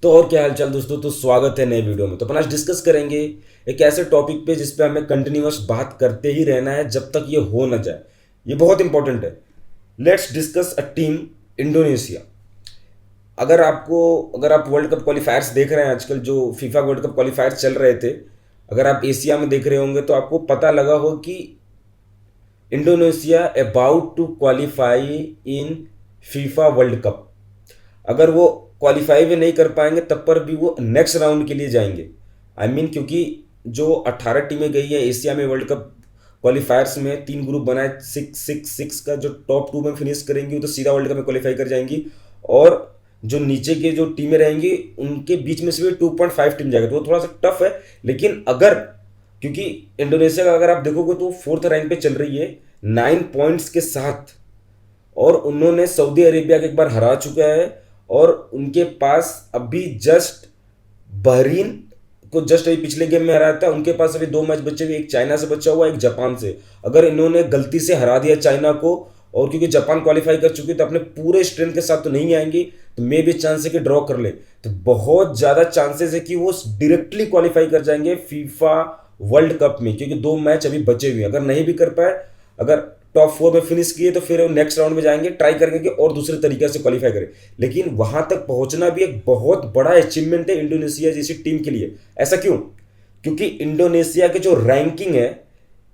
तो और क्या हाल चाल दोस्तों। तो स्वागत है नए वीडियो में। तो अपन आज डिस्कस करेंगे एक ऐसे टॉपिक पे जिस पे हमें कंटिन्यूअस बात करते ही रहना है जब तक ये हो ना जाए। ये बहुत इंपॉर्टेंट है। Let's discuss a team Indonesia. अगर आप वर्ल्ड कप क्वालिफायर्स देख रहे हैं, आजकल जो फीफा वर्ल्ड कप क्वालिफायर्स चल रहे थे, अगर आप एशिया में देख रहे होंगे तो आपको पता लगा हो कि Indonesia about to qualify in FIFA world cup. अगर वो क्वालिफाई भी नहीं कर पाएंगे तब पर भी वो नेक्स्ट राउंड के लिए जाएंगे। क्योंकि जो 18 टीमें गई है एशिया में वर्ल्ड कप क्वालिफायर्स में, 3 ग्रुप बनाए, 6-6-6 का जो टॉप 2 में फिनिश करेंगी वो तो सीधा वर्ल्ड कप में क्वालिफाई कर जाएंगी। और जो नीचे के जो टीमें रहेंगी उनके बीच में से भी 2.5 टीम जाएगा, तो वो थोड़ा सा टफ है। लेकिन अगर, क्योंकि इंडोनेशिया का अगर आप देखोगे तो 4th रैंक पे चल रही है 9 पॉइंट्स के साथ, और उन्होंने सऊदी अरेबिया को एक बार हरा चुका है। और उनके पास अभी जस्ट बहरीन को जस्ट अभी पिछले गेम में हराया था। उनके पास अभी 2 मैच बचे हुए, एक चाइना से बचा हुआ, एक जापान से। अगर इन्होंने गलती से हरा दिया चाइना को, और क्योंकि जापान क्वालिफाई कर चुकी है तो अपने पूरे स्ट्रेंथ के साथ तो नहीं आएंगी, तो मे भी चांस है कि ड्रॉ कर ले। तो बहुत ज़्यादा चांसेस है कि वो डायरेक्टली क्वालिफाई कर जाएंगे फीफा वर्ल्ड कप में, क्योंकि 2 मैच अभी बचे हुए हैं। अगर नहीं भी कर पाए, अगर टॉप 4 में फिनिश किए तो फिर नेक्स्ट राउंड में जाएंगे, ट्राई करेंगे कि और दूसरे तरीके से क्वालिफाई करें। लेकिन वहां तक पहुंचना भी एक बहुत बड़ा अचीवमेंट है इंडोनेशिया जैसी टीम के लिए। ऐसा क्यों? क्योंकि इंडोनेशिया के जो रैंकिंग है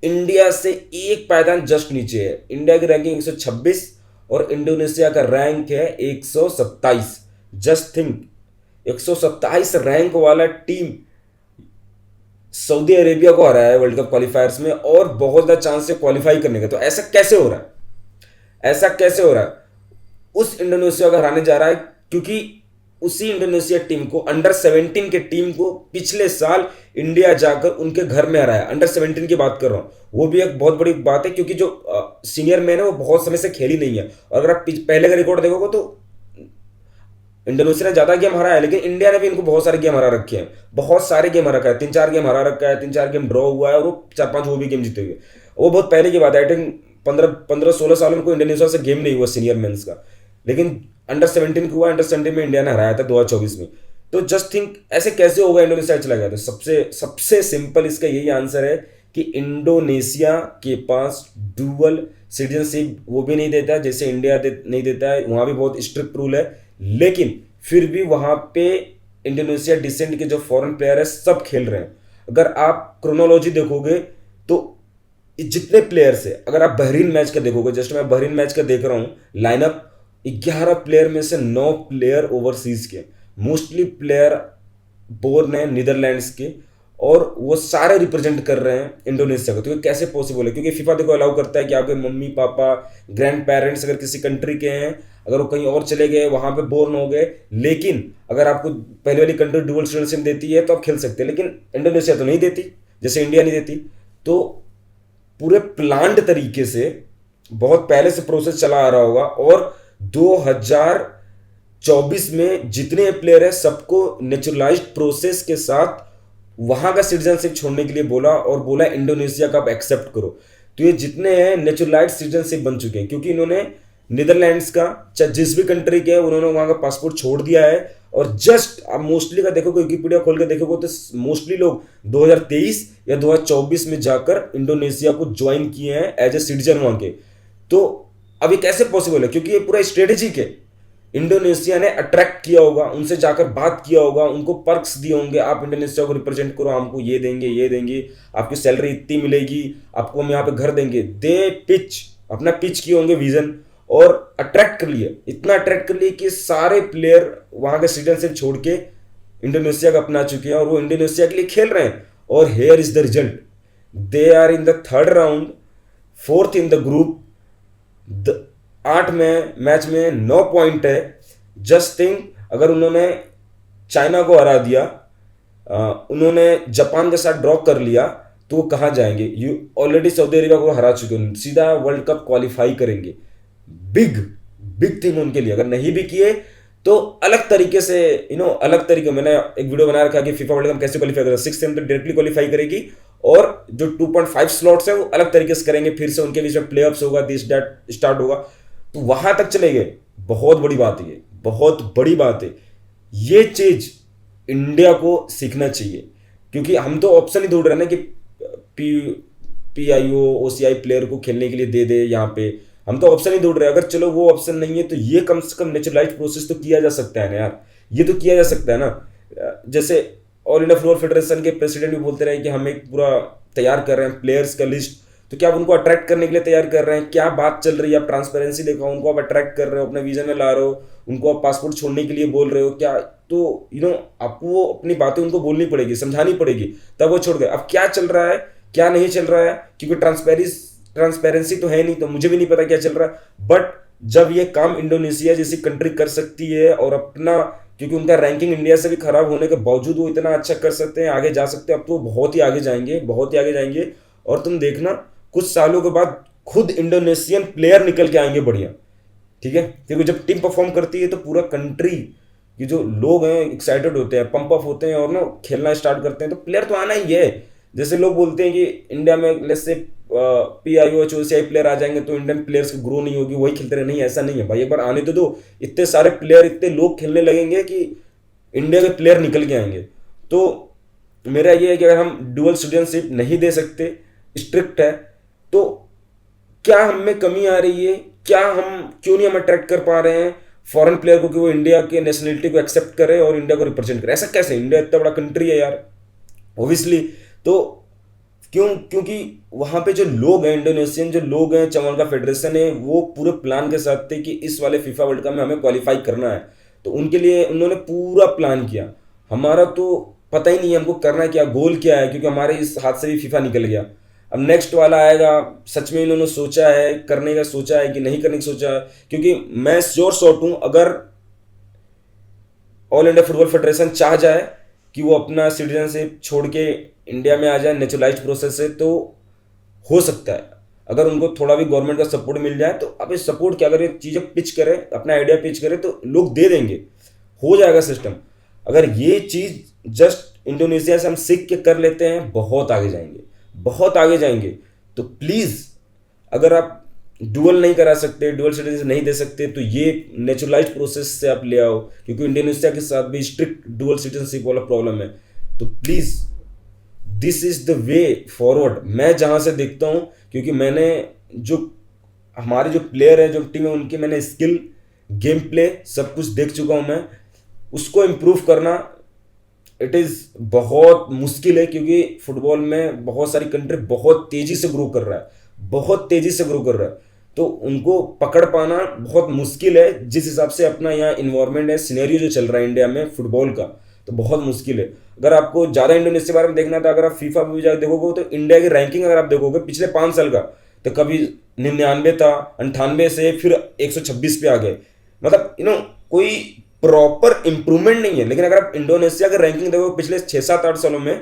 इंडिया से एक पायदान जस्ट नीचे है। इंडिया की रैंकिंग 126 और इंडोनेशिया का रैंक है 127। जस्ट थिंक, 127 रैंक वाला टीम सऊदी अरेबिया को हराया है वर्ल्ड कप क्वालिफायर्स में, और बहुत ज़्यादा चांस है क्वालिफाई करने का। तो ऐसा कैसे हो रहा है? ऐसा कैसे हो रहा है? उस इंडोनेशिया को हराने जा रहा है क्योंकि उसी इंडोनेशिया टीम को, अंडर 17 के टीम को पिछले साल इंडिया जाकर उनके घर में हराया। अंडर 17 की बात कर रहा हूं, वो भी एक बहुत बड़ी बात है क्योंकि जो सीनियर मैन है वो बहुत समय से खेली नहीं है। और अगर आप पहले का रिकॉर्ड देखोगे तो इंडोनेशिया ने ज्यादा गेम हराया है, लेकिन इंडिया ने भी इनको बहुत सारे गेम हरा रखे हैं। बहुत सारे गेम हरा रखा है, 3-4 गेम हरा रखा है, 3-4 गेम ड्रॉ हुआ है, और वो 4-5 वो भी गेम जीते हुए। वो बहुत पहले की बात है। आई थिंक 15-16 साल में कोई इंडोनेशिया से गेम नहीं हुआ सीनियर मेंस का। लेकिन अंडर 17 हुआ, अंडर 17 में इंडिया ने हराया था 2024 में। तो जस्ट थिंक ऐसे कैसे होगा इंडोनेशिया चला गया? तो सबसे सबसे सिंपल इसका यही आंसर है कि इंडोनेशिया के पास डुअल सिटीजनशिप वो भी नहीं देता जैसे इंडिया नहीं देता है। वहाँ भी बहुत स्ट्रिक्ट रूल है, लेकिन फिर भी वहाँ पे इंडोनेशिया डिसेंट के जो फॉरेन प्लेयर है सब खेल रहे हैं। अगर आप क्रोनोलॉजी देखोगे तो जितने प्लेयर्स है, अगर आप बहरीन मैच का देखोगे, जस्ट मैं बहरीन मैच का देख रहा हूँ लाइनअप, 11 प्लेयर में से 9 प्लेयर ओवरसीज के, मोस्टली प्लेयर बोर्न है नीदरलैंड्स के, और वो सारे रिप्रेजेंट कर रहे हैं इंडोनेशिया को। तो ये कैसे पॉसिबल है? क्योंकि फीफा देखो अलाउ करता है कि आपके मम्मी पापा, ग्रैंड पेरेंट्स अगर किसी कंट्री के हैं, अगर वो कहीं और चले गए, वहां पे बोर्न हो गए, लेकिन अगर आपको पहले वाली कंट्री डुअल सिटीजनशिप देती है तो आप खेल सकते हैं, लेकिन इंडोनेशिया तो नहीं देती, जैसे इंडिया नहीं देती। तो पूरे प्लान्ड तरीके से बहुत पहले से प्रोसेस चला आ रहा होगा, और 2024 में जितने प्लेयर है सबको नेचुरलाइज्ड प्रोसेस के साथ वहां का सिटीजनशिप छोड़ने के लिए बोला, और बोला इंडोनेशिया का आप एक्सेप्ट करो। तो ये जितने हैं नेचुरलाइज्ड सिटीजनशिप बन चुके हैं, क्योंकि इन्होंने नीदरलैंड्स का, चाहे जिस भी कंट्री के, उन्होंने वहां का पासपोर्ट छोड़ दिया है। और जस्ट आप मोस्टली का देखोगे, विकिपीडिया खोल के देखोगे तो मोस्टली लोग 2023 या 2024 में जाकर इंडोनेशिया को ज्वाइन किए हैं एज ए सिटीजन वहां के। तो अब ये कैसे पॉसिबल है? क्योंकि ये पूरा स्ट्रेटेजिक है। इंडोनेशिया ने अट्रैक्ट किया होगा, उनसे जाकर बात किया होगा, उनको पर्क्स दिए होंगे, आप इंडोनेशिया को रिप्रेजेंट करो, हमको ये देंगे, ये देंगे, आपकी सैलरी इतनी मिलेगी, आपको हम यहाँ पे घर देंगे। दे पिच, अपना पिच किए होंगे विजन, और अट्रैक्ट कर लिया, इतना अट्रैक्ट कर लिया कि सारे प्लेयर वहां के सिटीजनशिप छोड़ के इंडोनेशिया का अपना चुके हैं, और वो इंडोनेशिया के लिए खेल रहे हैं। और here is the result, they are in the 3rd round, 4th in the group, 8 में मैच में 9 पॉइंट है। जस्ट थिंक, अगर उन्होंने चाइना को हरा दिया, उन्होंने जापान के साथ ड्रॉ कर लिया, तो वो कहाँ जाएंगे? यू ऑलरेडी सऊदी अरेबिया को हरा चुके हैं, सीधा वर्ल्ड कप क्वालिफाई करेंगे। बिग बिग थिंग उनके लिए। अगर नहीं भी किए तो अलग तरीके से, अलग तरीके, मैंने एक वीडियो बना रखा कि फीफा वर्ल्ड कप कैसे क्वालिफाई करेगा। 6 टीम तो डायरेक्टली क्वालिफाई करेगी, और जो 2.5 स्लॉट्स है वो अलग तरीके से करेंगे, फिर से उनके बीच में प्लेऑफ्स होगा, दिस दैट स्टार्ट होगा। तो वहां तक चले गए, बहुत बड़ी बात है, ये बहुत बड़ी बात है। ये चीज इंडिया को सीखना चाहिए, क्योंकि हम तो ऑप्शन ही ढूंढ रहे हैं ना कि पी PIO OCI प्लेयर को खेलने के लिए दे दे यहाँ पे। हम तो ऑप्शन ही ढूंढ रहे हैं। अगर चलो वो ऑप्शन नहीं है तो ये कम से कम नेचुरलाइज प्रोसेस तो किया जा सकता है ना यार। ये तो किया जा सकता है ना। जैसे ऑल इंडिया फुटबॉल फेडरेशन के प्रेसिडेंट भी बोलते रहे कि हम एक पूरा तैयार कर रहे हैं प्लेयर्स का लिस्ट, तो क्या आप उनको अट्रैक्ट करने के लिए तैयार कर रहे हैं? क्या बात चल रही है? आप ट्रांसपेरेंसी देखो, उनको आप अट्रैक्ट कर रहे हो, अपने विजन में ला रहे हो, उनको आप पासपोर्ट छोड़ने के लिए बोल रहे हो क्या? तो आपको वो अपनी बातें उनको बोलनी पड़ेगी, समझानी पड़ेगी, तब वो छोड़ गए। अब क्या चल रहा है क्या नहीं चल रहा है, क्योंकि ट्रांसपेरेंसी तो है नहीं, तो मुझे भी नहीं पता क्या चल रहा है। बट जब ये काम इंडोनेशिया जैसी कंट्री कर सकती है और अपना, क्योंकि उनका रैंकिंग इंडिया से भी खराब होने के बावजूद वो इतना अच्छा कर सकते हैं, आगे जा सकते हैं, अब तो बहुत ही आगे जाएंगे, बहुत ही आगे जाएंगे। और तुम देखना कुछ सालों के बाद खुद इंडोनेशियन प्लेयर निकल के आएंगे बढ़िया, ठीक है? क्योंकि जब टीम परफॉर्म करती है तो पूरा कंट्री के जो लोग हैं एक्साइटेड होते हैं, पंप अप होते हैं और ना खेलना स्टार्ट करते हैं, तो प्लेयर तो आना ही है। जैसे लोग बोलते हैं कि इंडिया में let's say PIO OCI player आ जाएंगे तो इंडियन प्लेयर्स की ग्रो नहीं होगी, वही खेलते रहे। नहीं, ऐसा नहीं है भाई, एक बार आने तो दो। इतने सारे प्लेयर, इतने लोग खेलने लगेंगे कि इंडिया के प्लेयर निकल के आएंगे। तो मेरा ये है कि अगर हम डुअल सिटीजनशिप नहीं दे सकते, स्ट्रिक्ट है, तो क्या हम में कमी आ रही है? क्या हम क्यों नहीं हम अट्रैक्ट कर पा रहे हैं फॉरेन प्लेयर को कि वो इंडिया के नेशनलिटी को एक्सेप्ट करे और इंडिया को रिप्रेजेंट करे? ऐसा कैसे? इंडिया इतना बड़ा कंट्री है यार, ओबियसली। तो क्योंकि वहां पे जो लोग हैं, इंडोनेशियन जो लोग हैं, चमन का फेडरेशन है, वो पूरे प्लान के साथ थे कि इस वाले फीफा वर्ल्ड कप में हमें क्वालिफाई करना है। तो उनके लिए उन्होंने पूरा प्लान किया। हमारा तो पता ही नहीं है हमको करना क्या, गोल क्या है, क्योंकि हमारे इस हाथ से भी फीफा निकल गया। अब नेक्स्ट वाला आएगा, सच में इन्होंने सोचा है करने का, सोचा है कि नहीं करने की सोचा है? क्योंकि मैं श्योर शॉट हूं, अगर ऑल इंडिया फुटबॉल फेडरेशन चाह जाए कि वो अपना सिटीजनशिप छोड़ के इंडिया में आ जाए नेचुरलाइज्ड प्रोसेस से, तो हो सकता है। अगर उनको थोड़ा भी गवर्नमेंट का सपोर्ट मिल जाए तो, अब इस सपोर्ट क्या, अगर ये चीज़ें पिच करे, अपना आइडिया पिच करे, तो लोग दे देंगे, हो जाएगा सिस्टम। अगर ये चीज़ जस्ट इंडोनेशिया से हम सीख के कर लेते हैं, बहुत आगे जाएंगे, बहुत आगे जाएंगे। तो प्लीज़, अगर आप डुअल नहीं करा सकते, डुअल सिटीजन नहीं दे सकते, तो ये नेचुरलाइज्ड प्रोसेस से आप ले आओ, क्योंकि इंडोनेशिया के साथ भी स्ट्रिक्ट डुअल सिटीजनशिप वाला प्रॉब्लम है। तो please, this is the way forward, मैं जहां से देखता हूं, क्योंकि मैंने जो हमारे जो प्लेयर है, जो टीम है, उनके मैंने स्किल, गेम प्ले सब कुछ देख चुका हूं मैं। उसको इम्प्रूव करना इट इज़ बहुत मुश्किल है, क्योंकि फुटबॉल में बहुत सारी कंट्री बहुत तेज़ी से ग्रो कर रहा है, बहुत तेज़ी से ग्रो कर रहा है। तो उनको पकड़ पाना बहुत मुश्किल है, जिस हिसाब से अपना यहाँ इन्वायरमेंट है, सिनेरियो जो चल रहा है इंडिया में फुटबॉल का, तो बहुत मुश्किल है। अगर आपको ज़्यादा इंडोनेशिया के बारे में देखना था, अगर आप फीफा में भी जाकर देखोगे तो इंडिया की रैंकिंग अगर आप देखोगे पिछले 5 साल का, तो कभी 99 था, 98 से फिर 126 पे आ गए। मतलब कोई प्रॉपर इंप्रूवमेंट नहीं है। लेकिन अगर आप इंडोनेशिया की रैंकिंग देखोगे पिछले 6, 7, 8 सालों में,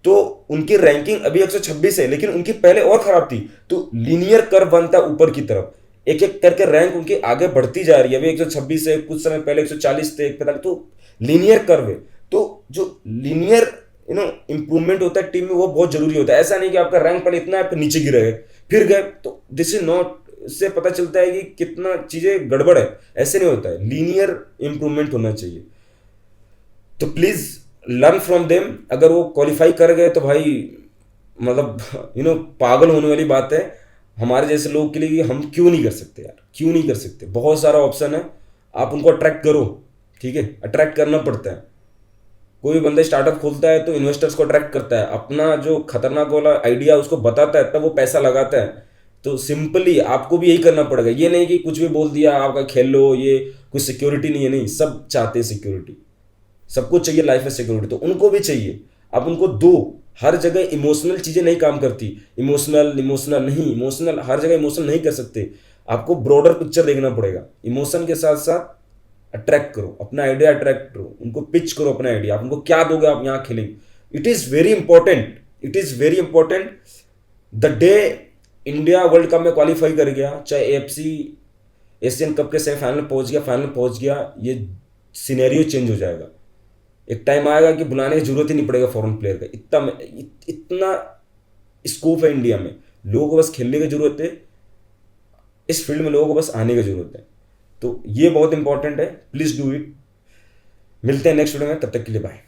तो उनकी रैंकिंग अभी 126 है, लेकिन उनकी पहले और खराब थी। तो लीनियर कर्व बनता ऊपर की तरफ, एक एक करके रैंक उनकी आगे बढ़ती जा रही है। अभी 126 है, कुछ समय पहले 140 थे, 145, तो लीनियर कर्व है। तो जो लीनियर इंप्रूवमेंट होता है टीम में, वो बहुत जरूरी होता है। ऐसा नहीं कि आपका रैंक पहले इतना है फिर नीचे गिर गए, फिर गए, तो दिस इज नॉट, इससे पता चलता है कि कितना चीजें गड़बड़ है। ऐसे नहीं होता है, लीनियर इंप्रूवमेंट होना चाहिए। तो प्लीज लर्न फ्रॉम देम। अगर वो क्वालिफाई कर गए तो भाई, मतलब पागल होने वाली बात है हमारे जैसे लोग के लिए कि हम क्यों नहीं कर सकते यार, क्यों नहीं कर सकते? बहुत सारा ऑप्शन है, आप उनको अट्रैक्ट करो, ठीक है? अट्रैक्ट करना पड़ता है। कोई बंदा स्टार्टअप खोलता है तो इन्वेस्टर्स को अट्रैक्ट करता है, अपना जो खतरनाक वाला आइडिया उसको बताता है, तब वो पैसा लगाता है। तो सिंपली आपको भी यही करना पड़ेगा। ये नहीं कि कुछ भी बोल दिया आपका खेल लो, ये कुछ सिक्योरिटी नहीं है, नहीं, सब चाहते हैं सिक्योरिटी, सबको चाहिए लाइफ में सिक्योरिटी, तो उनको भी चाहिए। आप उनको दो। हर जगह इमोशनल चीज़ें नहीं काम करती, इमोशनल इमोशनल नहीं, इमोशनल हर जगह इमोशनल नहीं कर सकते। आपको ब्रॉडर पिक्चर देखना पड़ेगा। इमोशन के साथ साथ अट्रैक्ट करो, अपना आइडिया अट्रैक्ट करो, उनको पिच करो अपना आइडिया, आप उनको क्या दोगे, आप यहाँ खेलेंगे। It is very important, it is very important. The day India world cup में क्वालिफाई कर गया, चाहे AFC एशियन कप के सेमीफाइनल पहुंच गया, फाइनल पहुंच गया, ये सिनेरियो चेंज हो जाएगा। एक टाइम आएगा कि बुलाने की जरूरत ही नहीं पड़ेगा फॉरेन प्लेयर का। इतना स्कोप है इंडिया में, लोगों को बस खेलने की जरूरत है, इस फील्ड में लोगों को बस आने की जरूरत है। तो ये बहुत इंपॉर्टेंट है, प्लीज डू इट। मिलते हैं नेक्स्ट वीडियो में, तब तक के लिए बाय।